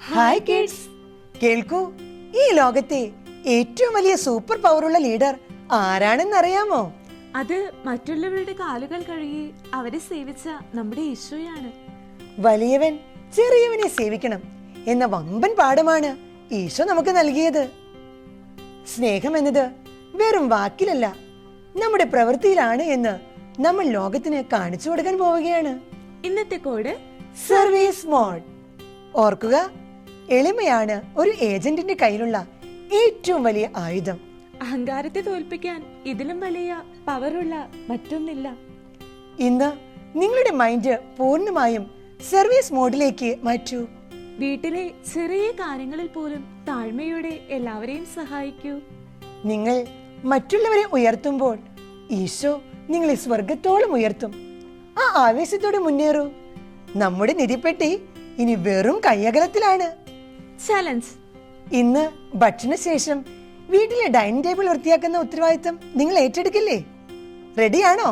Hi kids, കേൾക്കൂ. ഈ ലോകത്തെ ഏറ്റവും വലിയ സൂപ്പർ പവറുള്ള ലീഡർ ആരാണെന്നറിയാമോ? അത് മറ്റുള്ളവരുടെ കാലുകൾ കഴുകി അവരെ സേവിച്ച നമ്മുടെ ഈശോയാണ്. വലിയവൻ ചെറിയവനെ സേവിക്കണം എന്ന വമ്പൻ പാഠമാണ് ഈശോ നമുക്ക് നൽകിയത്. സ്നേഹം എന്നത് വെറും വാക്കിലല്ല, നമ്മുടെ പ്രവൃത്തിയിലാണ് എന്ന് നമ്മൾ ലോകത്തിന് കാണിച്ചു കൊടുക്കാൻ പോവുകയാണ്. ഇന്നത്തെ കോഡ് സർവീസ് മോഡ്. ഓർക്കുക, എളിമയാണ് ഒരു ഏജന്റിന്റെ കയ്യിലുള്ള ഏറ്റവും വലിയ ആയുധം. അഹങ്കാരത്തെ തോൽപ്പിക്കാൻ ഇതിലും വലിയ പവറുള്ള മറ്റൊന്നില്ല. ഇന്ന് നിങ്ങളുടെ മൈൻഡ് പൂർണ്ണമായും സർവീസ് മോഡിലേക്ക് മാറ്റൂ. വീട്ടിലെ ചെറിയ കാര്യങ്ങളിൽ പോലും താഴ്മയോടെ എല്ലാവരെയും സഹായിക്കൂ. നിങ്ങൾ മറ്റുള്ളവരെ ഉയർത്തുമ്പോൾ ഈശോ നിങ്ങളെ സ്വർഗത്തോളം ഉയർത്തും. ആ ആവേശത്തോടെ മുന്നേറൂ. നമ്മുടെ നിധിപ്പെട്ടി ഇനി വെറും കയ്യകലത്തിലാണ്. ചലഞ്ച്. ഇന്ന് ഭക്ഷണശേഷം വീട്ടിലെ ഡൈനിങ് ടേബിൾ വൃത്തിയാക്കുന്ന ഉത്തരവാദിത്തം നിങ്ങൾ ഏറ്റെടുക്കില്ലേ? റെഡിയാണോ?